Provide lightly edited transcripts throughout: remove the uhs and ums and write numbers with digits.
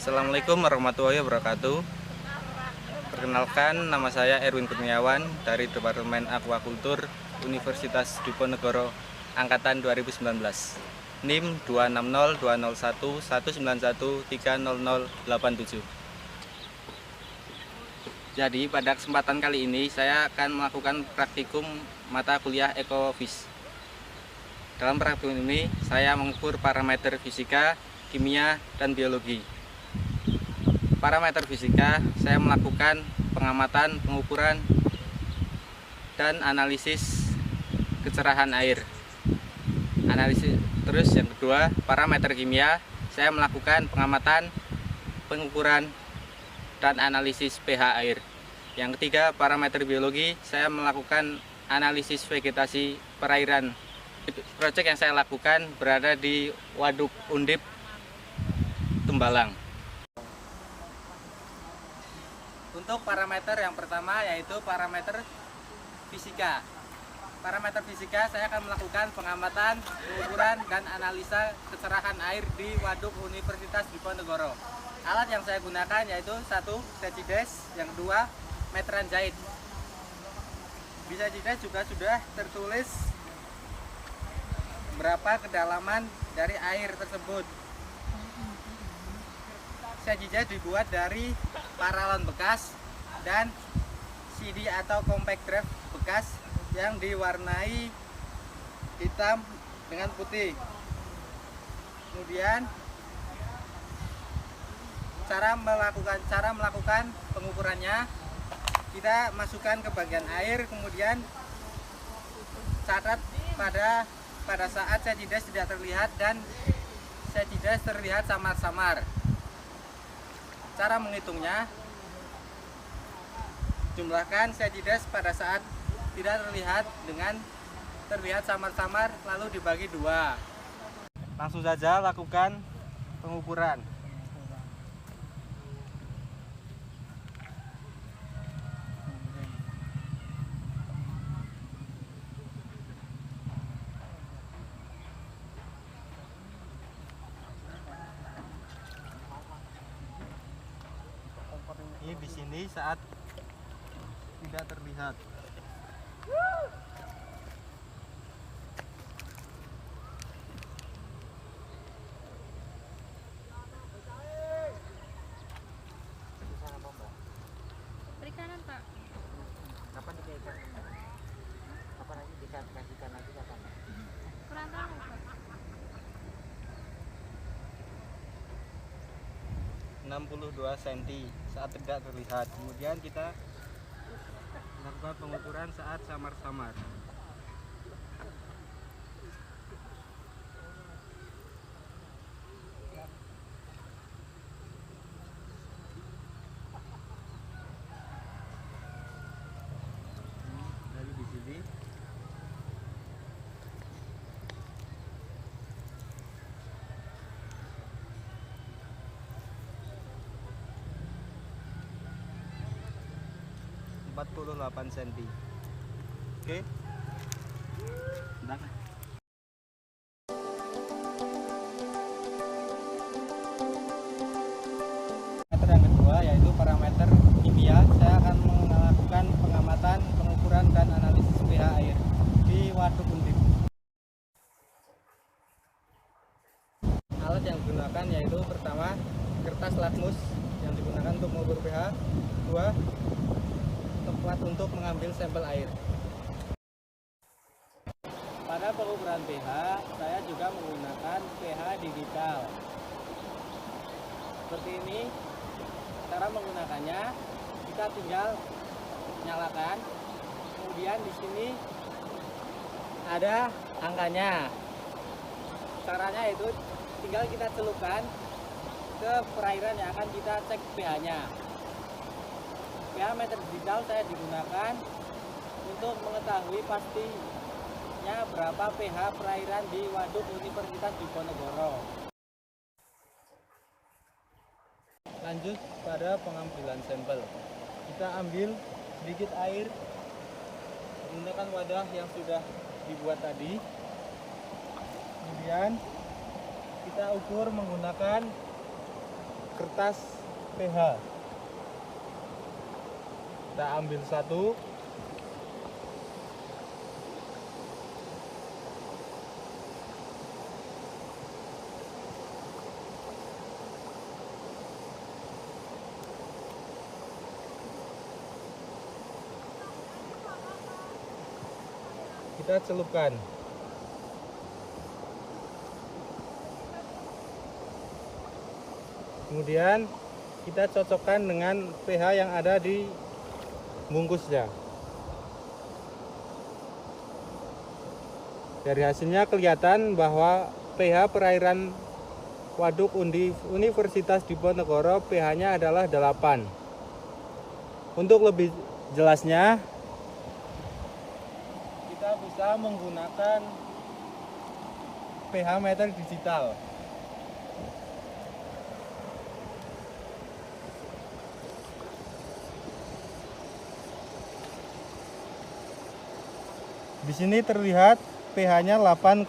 Assalamualaikum warahmatullahi wabarakatuh. Perkenalkan, nama saya Erwin Kurniawan dari Departemen Aquakultur Universitas Diponegoro Angkatan 2019. NIM 260201191300087. Jadi pada kesempatan kali ini saya akan melakukan praktikum mata kuliah Ekofish. Dalam praktikum ini saya mengukur parameter fisika, kimia, dan biologi. Parameter fisika, saya melakukan pengamatan, pengukuran, dan analisis kecerahan air. Terus yang kedua, parameter kimia, saya melakukan pengamatan, pengukuran, dan analisis pH air. Yang ketiga, parameter biologi, saya melakukan analisis vegetasi perairan. Proyek yang saya lakukan berada di Waduk Undip, Tembalang. Untuk parameter yang pertama yaitu parameter fisika. Parameter fisika saya akan melakukan pengamatan, pengukuran, dan analisa kecerahan air di Waduk Universitas Diponegoro. Alat yang saya gunakan yaitu satu, Sejides, yang kedua, meteran jahit. Di Sejides juga sudah tertulis berapa kedalaman dari air tersebut. Sejides dibuat dari paralon bekas dan CD atau compact draft bekas yang diwarnai hitam dengan putih. Kemudian cara melakukan pengukurannya, kita masukkan ke bagian air, kemudian catat pada saat Sejides tidak terlihat dan Sejides terlihat samar-samar. Cara menghitungnya, jumlahkan Sejides pada saat tidak terlihat dengan terlihat samar-samar lalu dibagi 2. Langsung saja lakukan pengukuran. Ini di sini saat tidak terlihat. Perikanan, Pak. Kapan dikaitkan? Kapan lagi dikasihkan lagi kapan? Kurang tahu, Pak. 62 cm saat tidak terlihat. Kemudian kita lakukan pengukuran saat samar-samar. Dari di sini. ...48 cm. Oke. Udah. Parameter yang kedua yaitu parameter kimia. Saya akan melakukan pengamatan, pengukuran, dan analisis pH air di Waduk Undip. Alat yang digunakan yaitu pertama, kertas lakmus yang digunakan untuk mengukur pH. Kedua, tempat untuk mengambil sampel air. Pada pengukuran pH, saya juga menggunakan pH digital. Seperti ini cara menggunakannya. Kita tinggal nyalakan, kemudian di sini ada angkanya. Caranya itu tinggal kita celupkan ke perairan yang akan kita cek pH-nya. pH meter digital saya digunakan untuk mengetahui pastinya berapa pH perairan di Waduk Universitas Diponegoro. Lanjut pada pengambilan sampel. Kita ambil sedikit air menggunakan wadah yang sudah dibuat tadi. Kemudian kita ukur menggunakan kertas pH. Kita ambil satu. Kita celupkan. Kemudian kita cocokkan dengan pH yang ada di bungkusnya. Dari hasilnya kelihatan bahwa pH perairan Waduk Universitas Diponegoro pH-nya adalah 8. Untuk lebih jelasnya, kita bisa menggunakan pH meter digital. Di sini terlihat pH-nya 8,1.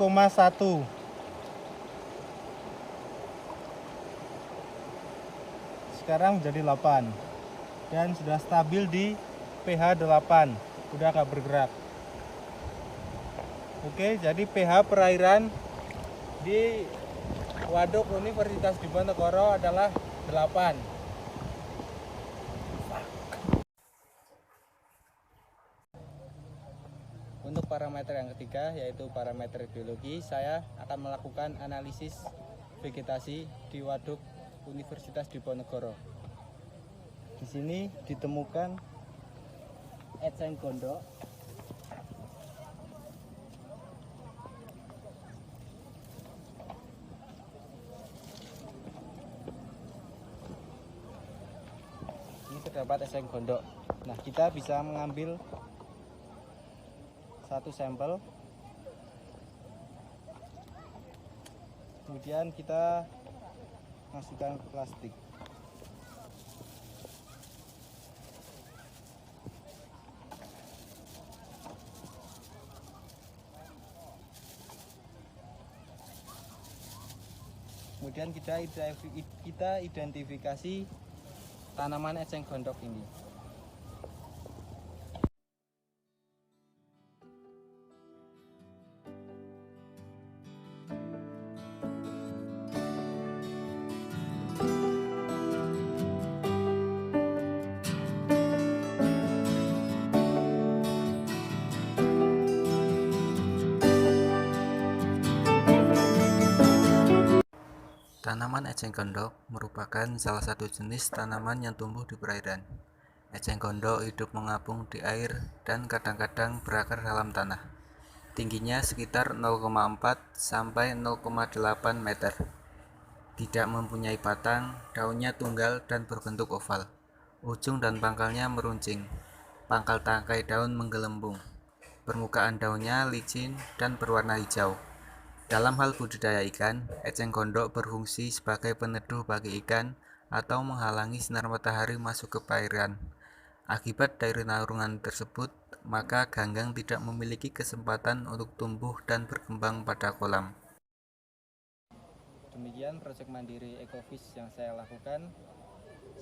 Sekarang menjadi 8 dan sudah stabil di pH 8. Udah agak bergerak. Oke, jadi pH perairan di Waduk Universitas Diponegoro adalah 8. Untuk parameter yang ketiga, yaitu parameter geologi, saya akan melakukan analisis vegetasi di Waduk Universitas Diponegoro. Di sini ditemukan eceng gondok, ini terdapat eceng gondok. Nah, kita bisa mengambil satu sampel, kemudian kita masukkan ke plastik. Kemudian kita identifikasi tanaman eceng gondok ini. Tanaman eceng gondok merupakan salah satu jenis tanaman yang tumbuh di perairan. Eceng gondok hidup mengapung di air dan kadang-kadang berakar dalam tanah. Tingginya sekitar 0,4 sampai 0,8 meter. Tidak mempunyai batang, daunnya tunggal dan berbentuk oval. Ujung dan pangkalnya meruncing. Pangkal tangkai daun menggelembung. Permukaan daunnya licin dan berwarna hijau. Dalam hal budidaya ikan, eceng gondok berfungsi sebagai peneduh bagi ikan atau menghalangi sinar matahari masuk ke perairan. Akibat dari naungan tersebut, maka ganggang tidak memiliki kesempatan untuk tumbuh dan berkembang pada kolam. Demikian proyek mandiri Ecofish yang saya lakukan.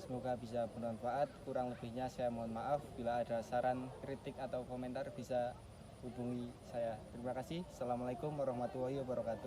Semoga bisa bermanfaat. Kurang lebihnya saya mohon maaf. Bila ada saran, kritik atau komentar bisa hubungi saya. Terima kasih. Assalamualaikum warahmatullahi wabarakatuh.